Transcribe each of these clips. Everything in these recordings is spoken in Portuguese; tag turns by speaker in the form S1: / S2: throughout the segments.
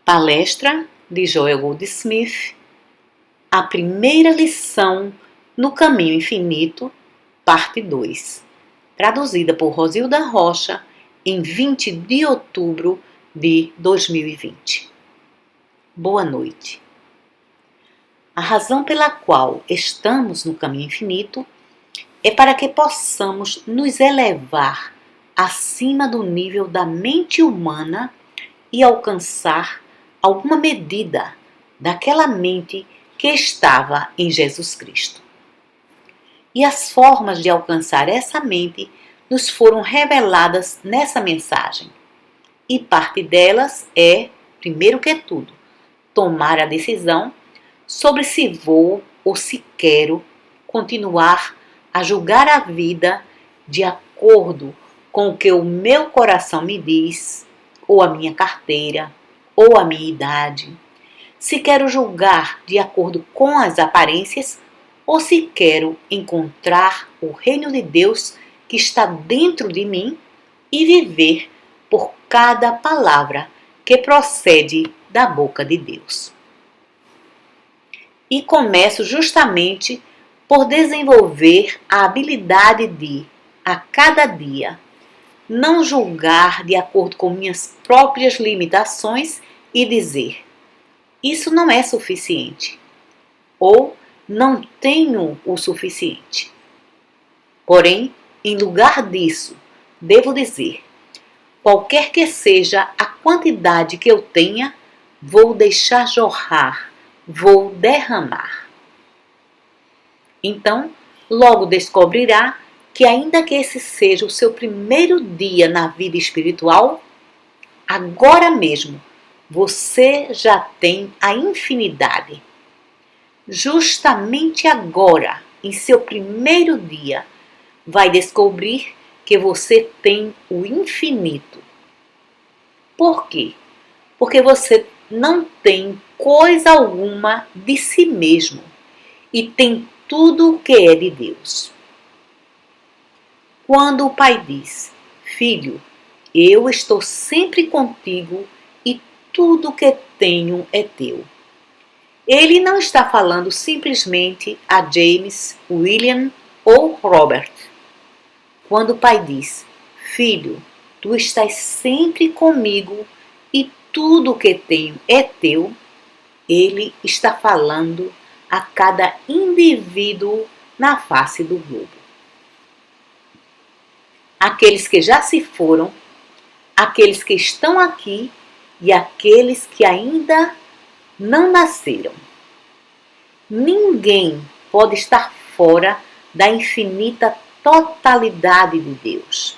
S1: Palestra de Joel Goldsmith, a primeira lição no Caminho Infinito, parte 2, traduzida por Rosilda Rocha em 20 de outubro de 2020. Boa noite. A razão pela qual estamos no Caminho Infinito é para que possamos nos elevar acima do nível da mente humana e alcançar alguma medida daquela mente que estava em Jesus Cristo. E as formas de alcançar essa mente nos foram reveladas nessa mensagem. E parte delas é, primeiro que tudo, tomar a decisão sobre se vou ou se quero continuar a julgar a vida de acordo com o que o meu coração me diz, ou a minha carteira, ou a minha idade, se quero julgar de acordo com as aparências ou se quero encontrar o reino de Deus que está dentro de mim e viver por cada palavra que procede da boca de Deus. E começo justamente por desenvolver a habilidade de, a cada dia, não julgar de acordo com minhas próprias limitações e dizer: isso não é suficiente, ou não tenho o suficiente. Porém, em lugar disso, devo dizer: qualquer que seja a quantidade que eu tenha, vou deixar jorrar, vou derramar. Então, logo descobrirá que, ainda que esse seja o seu primeiro dia na vida espiritual, agora mesmo você já tem a infinidade. Justamente agora, em seu primeiro dia, vai descobrir que você tem o infinito. Por quê? Porque você não tem coisa alguma de si mesmo e tem tudo o que é de Deus. Quando o Pai diz: filho, eu estou sempre contigo e tudo o que tenho é teu, ele não está falando simplesmente a James, William ou Robert. Quando o Pai diz: filho, tu estás sempre comigo e tudo o que tenho é teu, ele está falando a cada indivíduo na face do globo. Aqueles que já se foram, aqueles que estão aqui e aqueles que ainda não nasceram. Ninguém pode estar fora da infinita totalidade de Deus.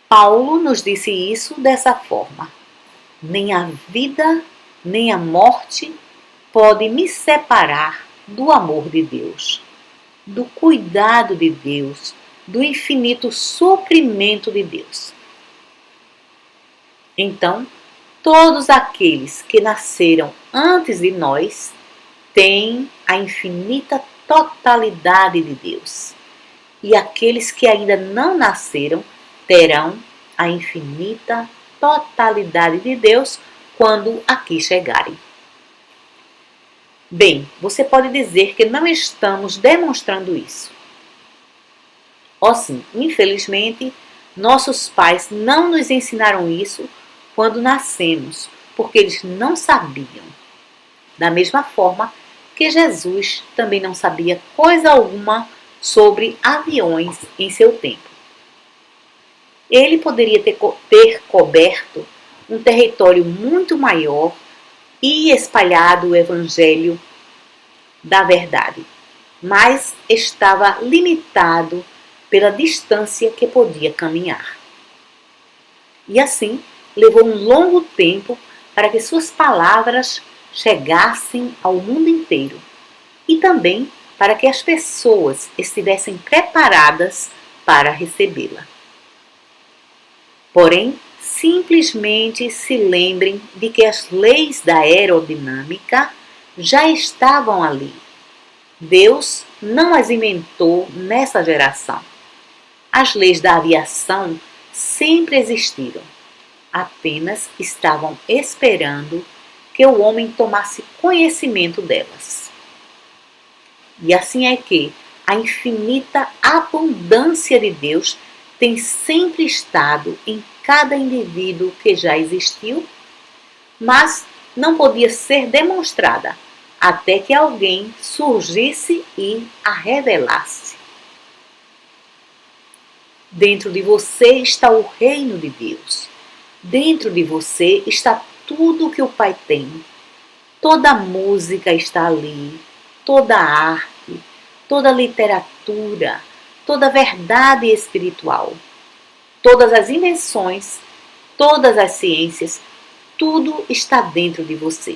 S1: Paulo nos disse isso dessa forma: nem a vida, nem a morte pode me separar do amor de Deus, do cuidado de Deus, do infinito suprimento de Deus. Então, todos aqueles que nasceram antes de nós têm a infinita totalidade de Deus. E aqueles que ainda não nasceram terão a infinita totalidade de Deus quando aqui chegarem. Bem, você pode dizer que não estamos demonstrando isso. Ó sim, infelizmente, nossos pais não nos ensinaram isso quando nascemos, porque eles não sabiam. Da mesma forma que Jesus também não sabia coisa alguma sobre aviões em seu tempo. Ele poderia ter coberto um território muito maior e espalhado o evangelho da verdade, mas estava limitado pela distância que podia caminhar. E assim, levou um longo tempo para que suas palavras chegassem ao mundo inteiro e também para que as pessoas estivessem preparadas para recebê-la. Porém, simplesmente se lembrem de que as leis da aerodinâmica já estavam ali. Deus não as inventou nessa geração. As leis da aviação sempre existiram. apenas estavam esperando que o homem tomasse conhecimento delas. E assim é que a infinita abundância de Deus tem sempre estado em cada indivíduo que já existiu, mas não podia ser demonstrada até que alguém surgisse e a revelasse. Dentro de você está o reino de Deus. Dentro de você está tudo o que o Pai tem. Toda a música está ali, toda a arte, toda a literatura, toda a verdade espiritual, todas as invenções, todas as ciências, tudo está dentro de você.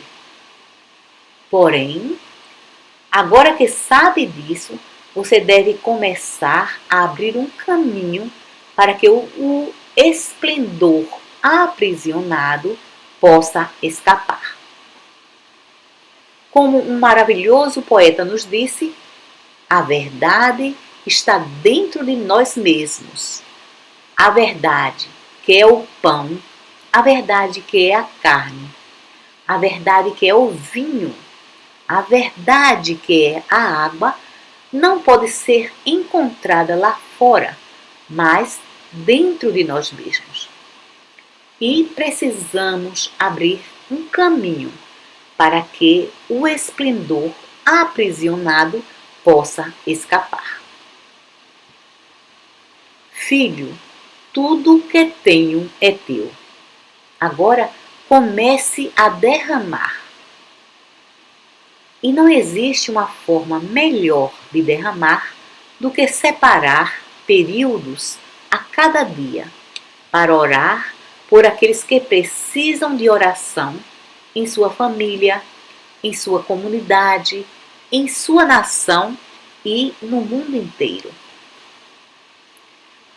S1: Porém, agora que sabe disso, você deve começar a abrir um caminho para que o esplendor aprisionado possa escapar. Como um maravilhoso poeta nos disse, a verdade está dentro de nós mesmos. A verdade que é o pão, a verdade que é a carne, a verdade que é o vinho, a verdade que é a água, não pode ser encontrada lá fora, mas dentro de nós mesmos. E precisamos abrir um caminho para que o esplendor aprisionado possa escapar. Filho, tudo que tenho é teu. Agora comece a derramar. E não existe uma forma melhor de derramar do que separar períodos a cada dia para orar por aqueles que precisam de oração em sua família, em sua comunidade, em sua nação e no mundo inteiro.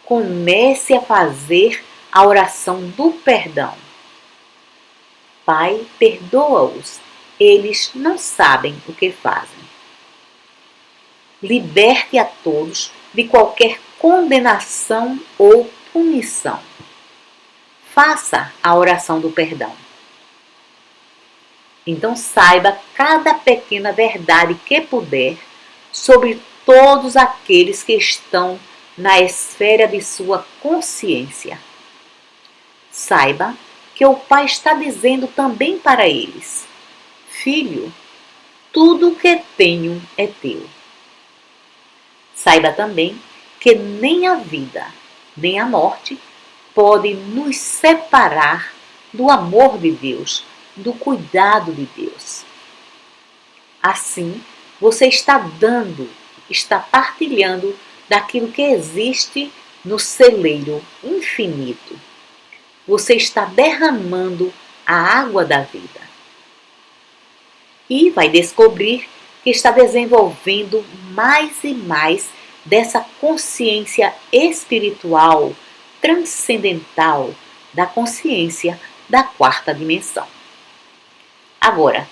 S1: Comece a fazer a oração do perdão. Pai, perdoa-os, eles não sabem o que fazem. Liberte a todos de qualquer condenação ou punição. Faça a oração do perdão. Então saiba cada pequena verdade que puder sobre todos aqueles que estão na esfera de sua consciência. Saiba que o Pai está dizendo também para eles: Filho, tudo o que tenho é teu. Saiba também que nem a vida, nem a morte pode nos separar do amor de Deus, do cuidado de Deus. Assim, você está dando, está partilhando daquilo que existe no celeiro infinito. Você está derramando a água da vida. E vai descobrir que está desenvolvendo mais e mais dessa consciência espiritual, transcendental, da consciência da quarta dimensão. Agora,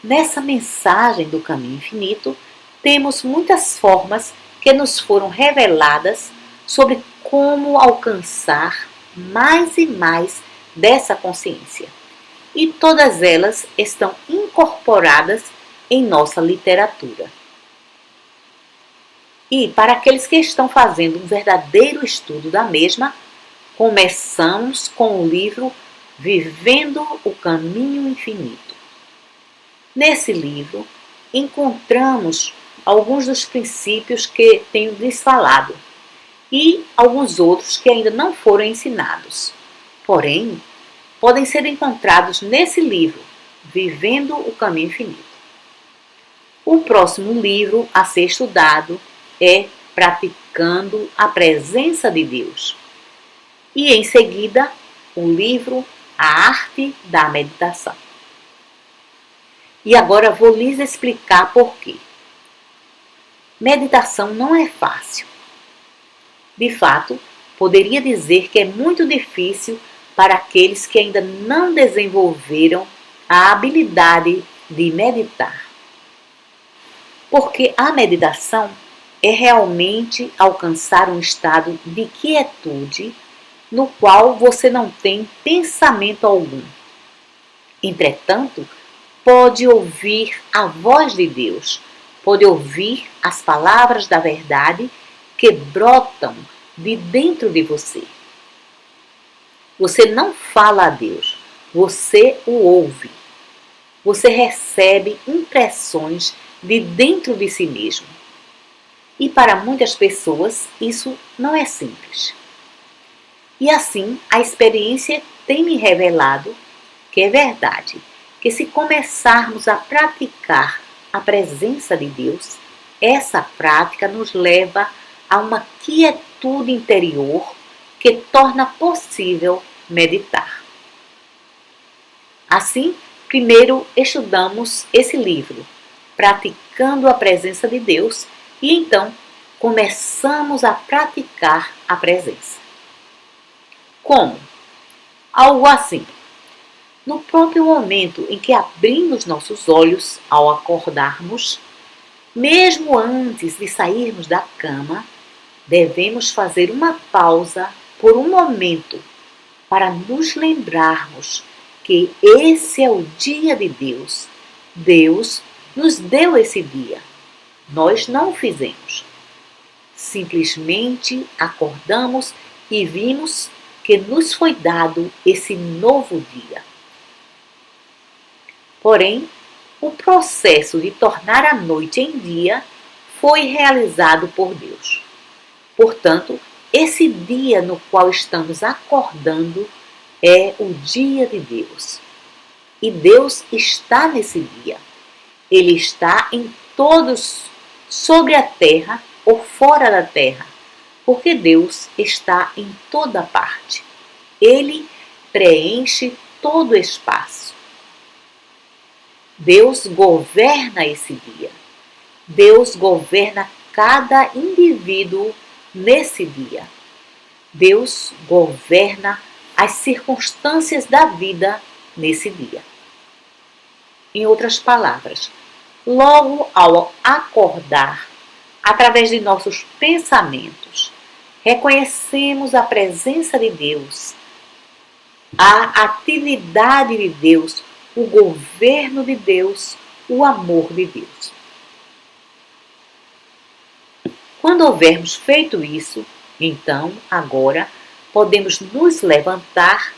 S1: nessa mensagem do caminho infinito, temos muitas formas que nos foram reveladas sobre como alcançar mais e mais dessa consciência. E todas elas estão incorporadas em nossa literatura. E para aqueles que estão fazendo um verdadeiro estudo da mesma, começamos com o livro Vivendo o Caminho Infinito. Nesse livro, encontramos alguns dos princípios que tenho lhes falado e alguns outros que ainda não foram ensinados. Porém, podem ser encontrados nesse livro, Vivendo o Caminho Infinito. O próximo livro a ser estudado é Praticando a Presença de Deus. E em seguida, o livro A Arte da Meditação. E agora vou lhes explicar por quê. Meditação não é fácil. De fato, poderia dizer que é muito difícil para aqueles que ainda não desenvolveram a habilidade de meditar. Porque a meditação é realmente alcançar um estado de quietude no qual você não tem pensamento algum. Entretanto, pode ouvir a voz de Deus, pode ouvir as palavras da verdade que brotam de dentro de você. Você não fala a Deus, você o ouve. Você recebe impressões de dentro de si mesmo. E para muitas pessoas isso não é simples. E assim, a experiência tem me revelado que é verdade, que se começarmos a praticar a presença de Deus, essa prática nos leva a uma quietude interior que torna possível meditar. Assim, primeiro estudamos esse livro, Praticando a Presença de Deus, e então começamos a praticar a presença. Como? Algo assim. No próprio momento em que abrimos nossos olhos ao acordarmos, mesmo antes de sairmos da cama, devemos fazer uma pausa por um momento para nos lembrarmos que esse é o dia de Deus. Deus nos deu esse dia. Nós não o fizemos. Simplesmente acordamos e vimos que nos foi dado esse novo dia. Porém, o processo de tornar a noite em dia foi realizado por Deus. Portanto, esse dia no qual estamos acordando é o dia de Deus. E Deus está nesse dia. Ele está em todos, sobre a terra ou fora da terra, porque Deus está em toda parte. Ele preenche todo o espaço. Deus governa esse dia. Deus governa cada indivíduo nesse dia. Deus governa as circunstâncias da vida nesse dia. Em outras palavras, logo ao acordar, através de nossos pensamentos, reconhecemos a presença de Deus, a atividade de Deus, o governo de Deus, o amor de Deus. Quando houvermos feito isso, então, agora, podemos nos levantar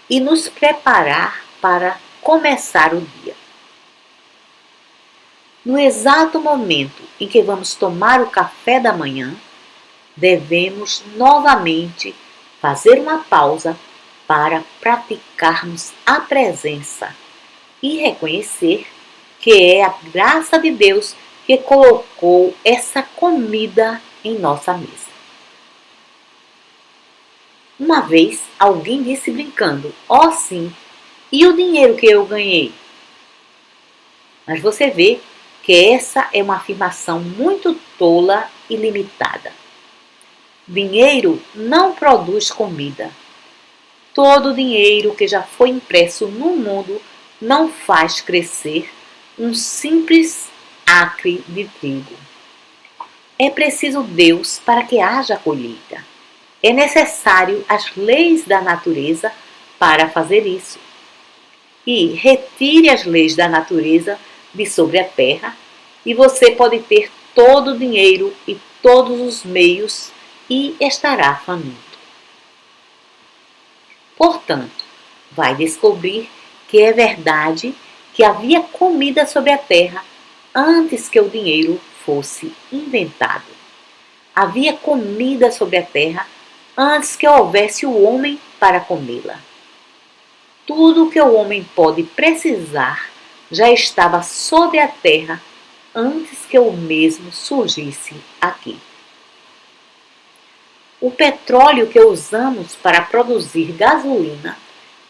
S1: e nos preparar para começar o dia. No exato momento em que vamos tomar o café da manhã, devemos novamente fazer uma pausa para praticarmos a presença e reconhecer que é a graça de Deus que colocou essa comida em nossa mesa. Uma vez alguém disse brincando: "Oh sim, e o dinheiro que eu ganhei?" Mas você vê que essa é uma afirmação muito tola e limitada. Dinheiro não produz comida. Todo o dinheiro que já foi impresso no mundo não faz crescer um simples acre de trigo. É preciso Deus para que haja colheita. É necessário as leis da natureza para fazer isso. E retire as leis da natureza de sobre a terra e você pode ter todo o dinheiro e todos os meios e estará faminto. Portanto, vai descobrir que é verdade que havia comida sobre a terra antes que o dinheiro fosse inventado. Havia comida sobre a terra antes que houvesse o homem para comê-la. Tudo o que o homem pode precisar já estava sobre a terra antes que o mesmo surgisse aqui. O petróleo que usamos para produzir gasolina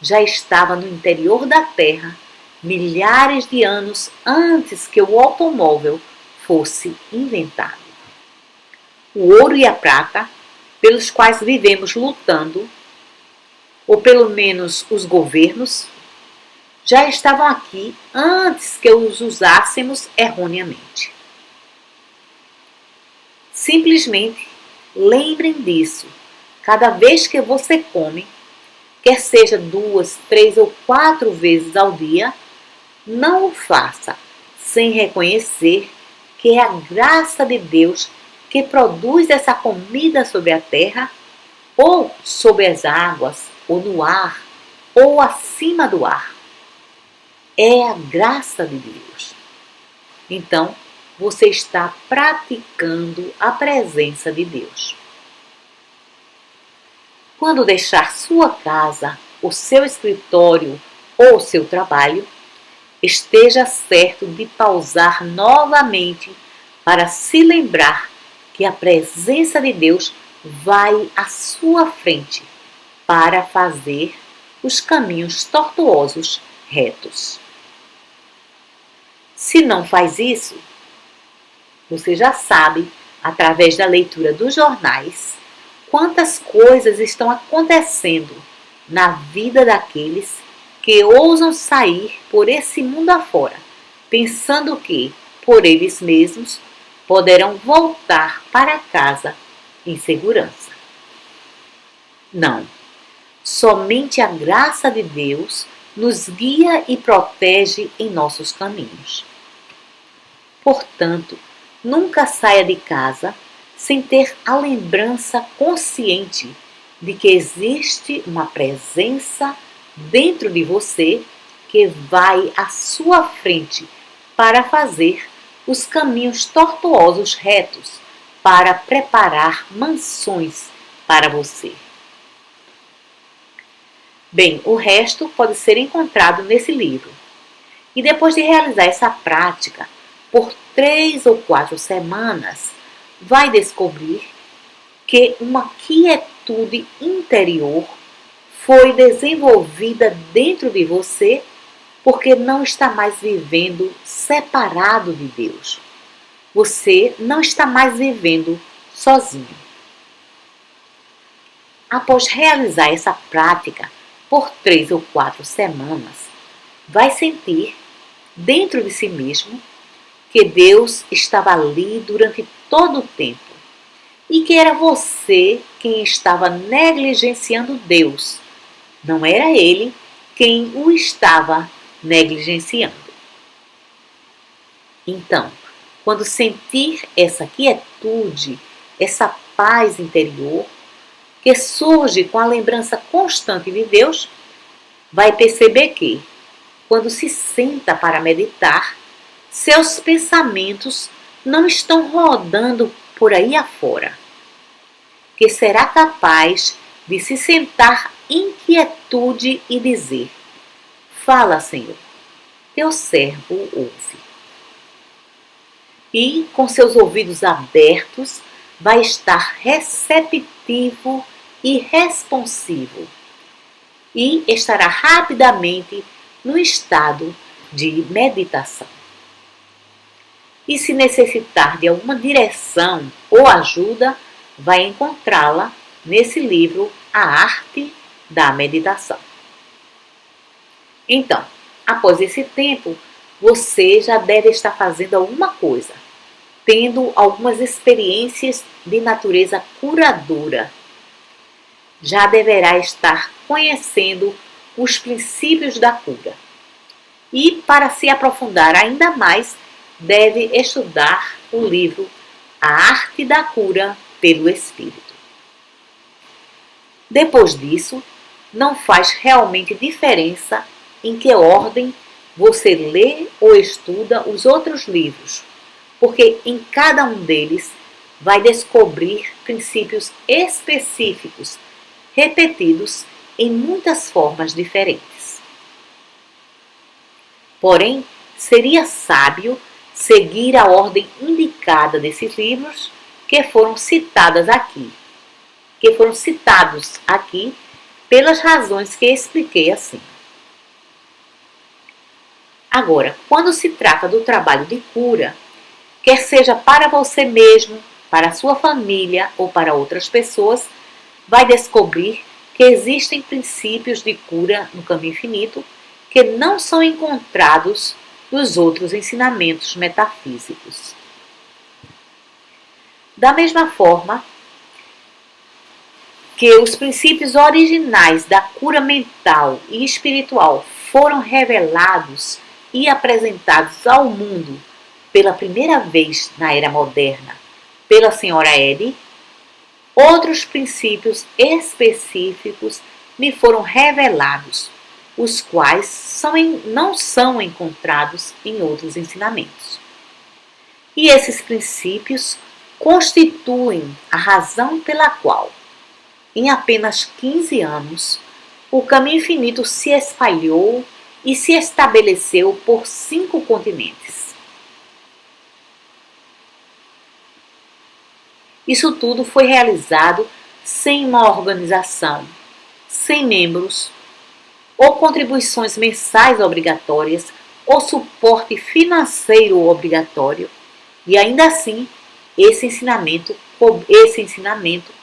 S1: já estava no interior da terra milhares de anos antes que o automóvel fosse inventado. O ouro e a prata, pelos quais vivemos lutando, ou pelo menos os governos, já estavam aqui antes que os usássemos erroneamente. Simplesmente lembrem disso cada vez que você come, quer seja 2, 3 ou 4 vezes ao dia, não o faça sem reconhecer que é a graça de Deus que produz essa comida sobre a terra, ou sobre as águas, ou no ar, ou acima do ar. É a graça de Deus. Então, você está praticando a presença de Deus. Quando deixar sua casa, o seu escritório ou o seu trabalho, esteja certo de pausar novamente para se lembrar que a presença de Deus vai à sua frente para fazer os caminhos tortuosos retos. Se não faz isso, você já sabe, através da leitura dos jornais, quantas coisas estão acontecendo na vida daqueles que ousam sair por esse mundo afora, pensando que, por eles mesmos, poderão voltar para casa em segurança. Não, somente a graça de Deus nos guia e protege em nossos caminhos. Portanto, nunca saia de casa sem ter a lembrança consciente de que existe uma presença dentro de você que vai à sua frente para fazer os caminhos tortuosos retos, para preparar mansões para você. Bem, o resto pode ser encontrado nesse livro. E depois de realizar essa prática por 3 ou 4 semanas, vai descobrir que uma quietude interior foi desenvolvida dentro de você porque não está mais vivendo separado de Deus. Você não está mais vivendo sozinho. Após realizar essa prática por 3 ou 4 semanas, vai sentir dentro de si mesmo que Deus estava ali durante todo o tempo e que era você quem estava negligenciando Deus. Não era Ele quem o estava negligenciando. Então, quando sentir essa quietude, essa paz interior, que surge com a lembrança constante de Deus, vai perceber que, quando se senta para meditar, seus pensamentos não estão rodando por aí afora, que será capaz de se sentar em quietude e dizer: fala, Senhor, teu servo ouve. E, com seus ouvidos abertos, vai estar receptivo e responsivo, e estará rapidamente no estado de meditação. E se necessitar de alguma direção ou ajuda, vai encontrá-la nesse livro, A Arte da Meditação. Então, após esse tempo, você já deve estar fazendo alguma coisa, tendo algumas experiências de natureza curadora. Já deverá estar conhecendo os princípios da cura. E, para se aprofundar ainda mais, deve estudar o livro A Arte da Cura pelo Espírito. Depois disso, não faz realmente diferença em que ordem você lê ou estuda os outros livros, porque em cada um deles vai descobrir princípios específicos, repetidos em muitas formas diferentes. Porém, seria sábio seguir a ordem indicada desses livros que foram citados aqui pelas razões que expliquei acima. Agora, quando se trata do trabalho de cura, quer seja para você mesmo, para a sua família ou para outras pessoas, vai descobrir que existem princípios de cura no caminho infinito que não são encontrados nos outros ensinamentos metafísicos. Da mesma forma, que os princípios originais da cura mental e espiritual foram revelados e apresentados ao mundo pela primeira vez na era moderna pela senhora Eddy, outros princípios específicos me foram revelados, os quais não são encontrados em outros ensinamentos. E esses princípios constituem a razão pela qual, em apenas 15 anos, o caminho infinito se espalhou e se estabeleceu por 5 continentes. Isso tudo foi realizado sem uma organização, sem membros, ou contribuições mensais obrigatórias, ou suporte financeiro obrigatório, e ainda assim, esse ensinamento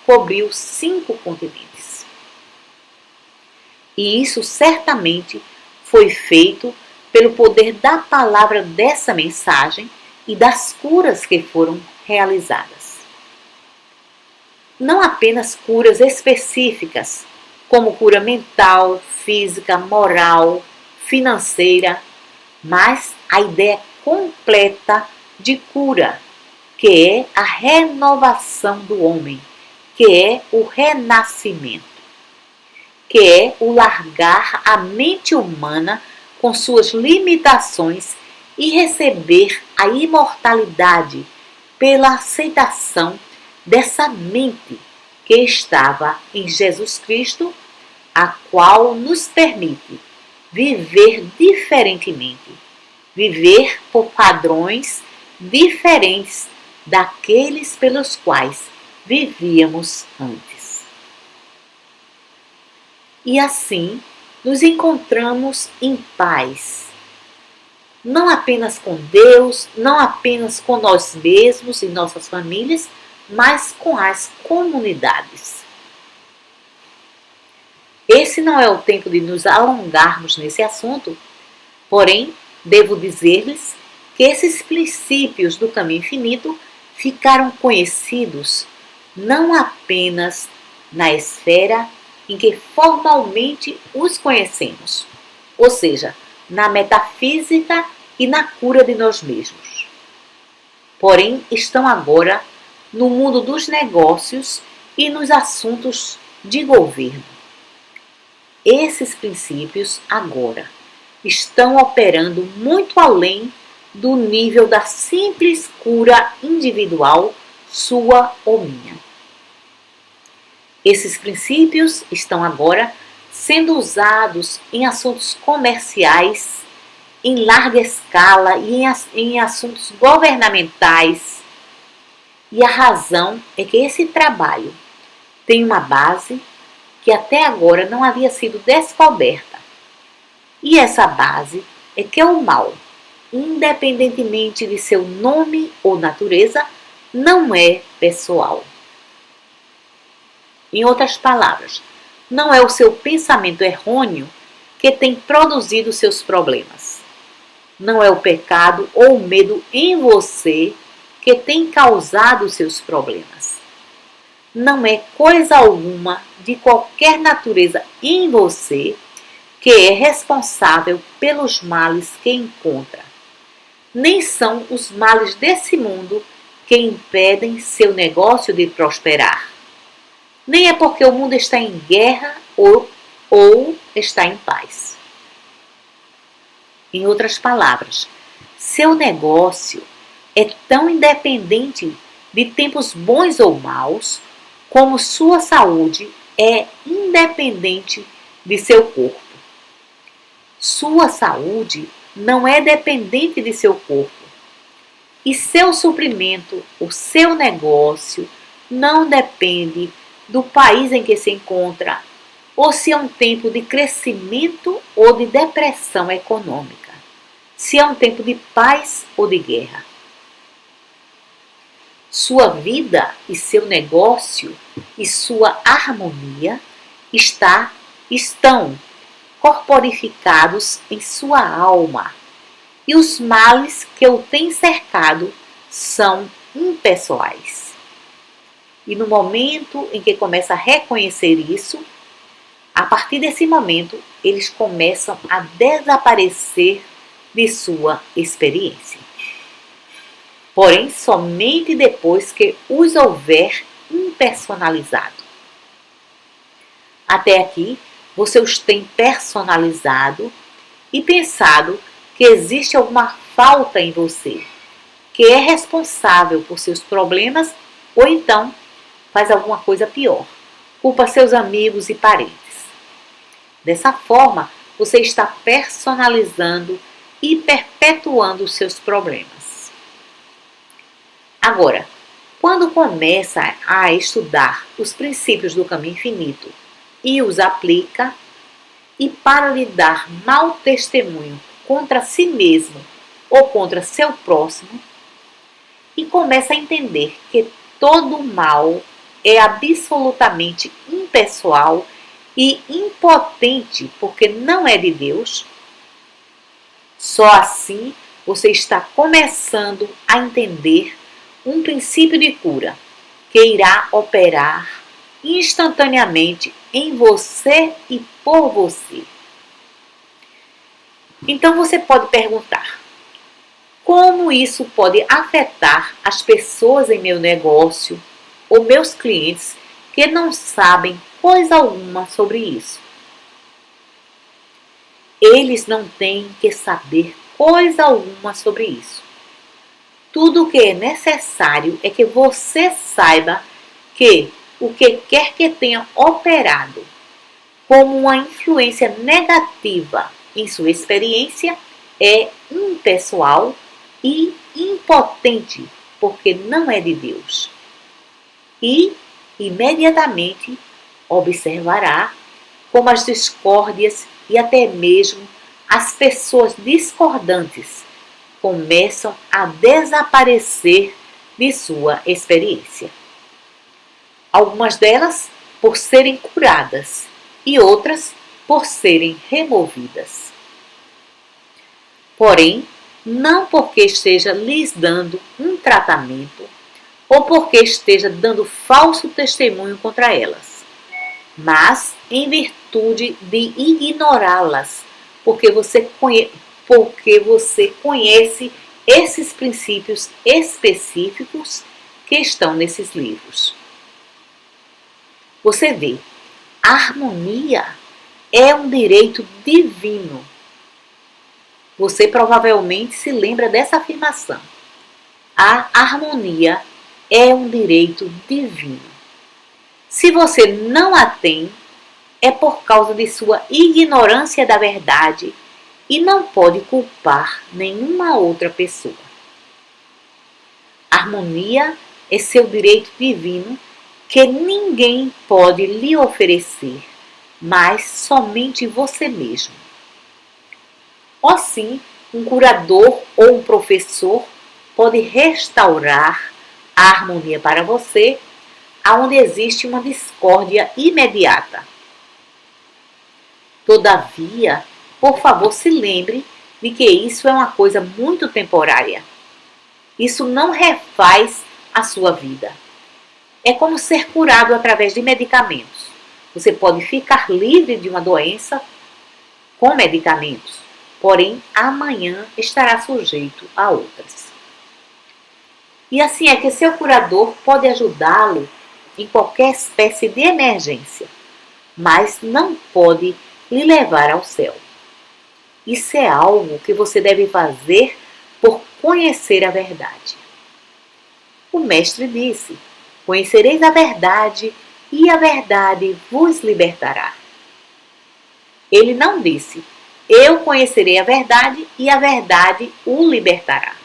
S1: cobriu 5 continentes. E isso certamente foi feito pelo poder da palavra dessa mensagem e das curas que foram realizadas. Não apenas curas específicas, como cura mental, física, moral, financeira, mas a ideia completa de cura, que é a renovação do homem, que é o renascimento, que é o largar a mente humana com suas limitações e receber a imortalidade pela aceitação dessa mente que estava em Jesus Cristo, a qual nos permite viver diferentemente, viver por padrões diferentes daqueles pelos quais vivíamos antes. E assim nos encontramos em paz, não apenas com Deus, não apenas com nós mesmos e nossas famílias, mas com as comunidades. Esse não é o tempo de nos alongarmos nesse assunto, porém, devo dizer-lhes que esses princípios do caminho infinito ficaram conhecidos não apenas na esfera em que formalmente os conhecemos, ou seja, na metafísica e na cura de nós mesmos. Porém, estão agora no mundo dos negócios e nos assuntos de governo. Esses princípios agora estão operando muito além do nível da simples cura individual, sua ou minha. Esses princípios estão agora sendo usados em assuntos comerciais, em larga escala e em assuntos governamentais. E a razão é que esse trabalho tem uma base que até agora não havia sido descoberta. E essa base é que o mal, independentemente de seu nome ou natureza, não é pessoal. Em outras palavras, não é o seu pensamento errôneo que tem produzido seus problemas. Não é o pecado ou o medo em você que tem causado seus problemas. Não é coisa alguma de qualquer natureza em você que é responsável pelos males que encontra. Nem são os males desse mundo que impedem seu negócio de prosperar. Nem é porque o mundo está em guerra ou está em paz. Em outras palavras, seu negócio é tão independente de tempos bons ou maus, como sua saúde é independente de seu corpo. Sua saúde não é dependente de seu corpo. E seu suprimento, o seu negócio, não depende do país em que se encontra, ou se é um tempo de crescimento ou de depressão econômica, se é um tempo de paz ou de guerra. Sua vida e seu negócio e sua harmonia estão corporificados em sua alma, e os males que o têm cercado são impessoais. E no momento em que começa a reconhecer isso, a partir desse momento, eles começam a desaparecer de sua experiência. Porém, somente depois que os houver impersonalizado. Até aqui, você os tem personalizado e pensado que existe alguma falta em você, que é responsável por seus problemas ou então faz alguma coisa pior, culpa seus amigos e parentes. Dessa forma, você está personalizando e perpetuando os seus problemas. Agora, quando começa a estudar os princípios do caminho infinito e os aplica, e para lhe dar mau testemunho contra si mesmo ou contra seu próximo, e começa a entender que todo mal é absolutamente impessoal e impotente porque não é de Deus, só assim você está começando a entender um princípio de cura que irá operar instantaneamente em você e por você. Então você pode perguntar: como isso pode afetar as pessoas em meu negócio ou meus clientes que não sabem coisa alguma sobre isso? Eles não têm que saber coisa alguma sobre isso. Tudo o que é necessário é que você saiba que o que quer que tenha operado como uma influência negativa em sua experiência é impessoal e impotente, porque não é de Deus. E, imediatamente, observará como as discórdias e até mesmo as pessoas discordantes começam a desaparecer de sua experiência. Algumas delas por serem curadas e outras por serem removidas. Porém, não porque esteja lhes dando um tratamento ou porque esteja dando falso testemunho contra elas, mas em virtude de ignorá-las, porque você conhece esses princípios específicos que estão nesses livros. Você vê, a harmonia é um direito divino. Você provavelmente se lembra dessa afirmação. A harmonia é um direito divino. Se você não a tem, é por causa de sua ignorância da verdade e não pode culpar nenhuma outra pessoa. A harmonia é seu direito divino que ninguém pode lhe oferecer, mas somente você mesmo. Assim, um curador ou um professor pode restaurar a harmonia para você, aonde existe uma discórdia imediata. Todavia, por favor, se lembre de que isso é uma coisa muito temporária. Isso não refaz a sua vida. É como ser curado através de medicamentos. Você pode ficar livre de uma doença com medicamentos, porém amanhã estará sujeito a outras. E assim é que seu curador pode ajudá-lo em qualquer espécie de emergência, mas não pode lhe levar ao céu. Isso é algo que você deve fazer por conhecer a verdade. O mestre disse: conhecereis a verdade e a verdade vos libertará. Ele não disse: eu conhecerei a verdade e a verdade o libertará.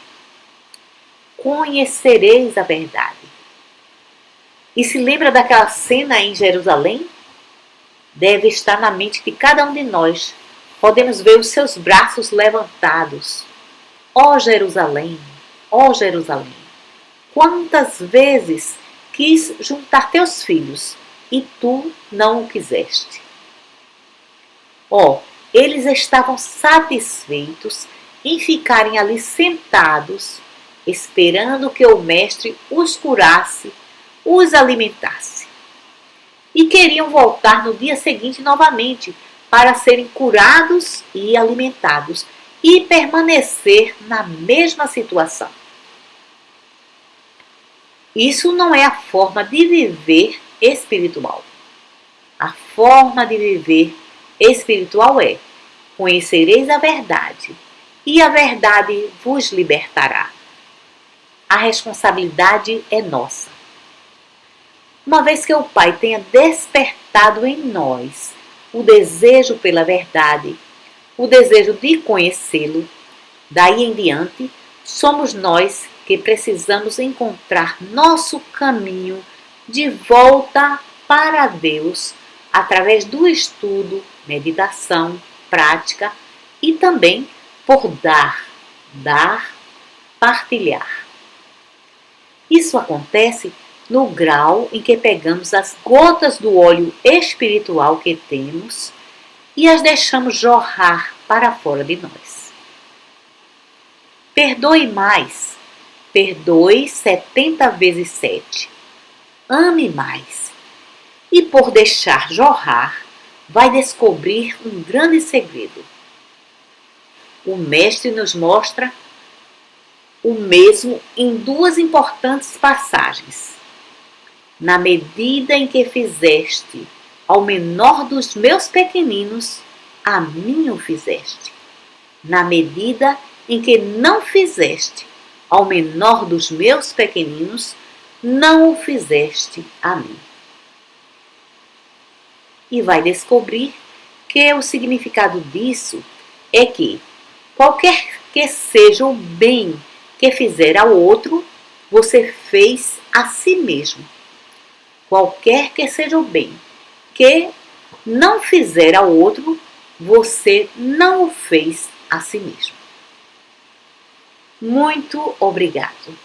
S1: Conhecereis a verdade. E se lembra daquela cena em Jerusalém? Deve estar na mente de cada um de nós. Podemos ver os seus braços levantados. Ó Jerusalém, ó Jerusalém, quantas vezes quis juntar teus filhos e tu não o quiseste. Ó, eles estavam satisfeitos em ficarem ali sentados, esperando que o mestre os curasse os alimentasse. E queriam voltar no dia seguinte novamente para serem curados e alimentados e permanecer na mesma situação. Isso não é a forma de viver espiritual. A forma de viver espiritual é: conhecereis a verdade, e a verdade vos libertará. A responsabilidade é nossa. Uma vez que o Pai tenha despertado em nós o desejo pela verdade, o desejo de conhecê-lo, daí em diante, somos nós que precisamos encontrar nosso caminho de volta para Deus através do estudo, meditação, prática e também por dar, partilhar. Isso acontece no grau em que pegamos as gotas do óleo espiritual que temos e as deixamos jorrar para fora de nós. Perdoe mais. Perdoe 70 vezes 7. Ame mais. E por deixar jorrar, vai descobrir um grande segredo. O Mestre nos mostra o mesmo em duas importantes passagens. Na medida em que fizeste ao menor dos meus pequeninos, a mim o fizeste. Na medida em que não fizeste ao menor dos meus pequeninos, não o fizeste a mim. E vai descobrir que o significado disso é que, qualquer que seja o bem que fizer ao outro, você fez a si mesmo. Qualquer que seja o bem que não fizer ao outro, você não o fez a si mesmo. Muito obrigado.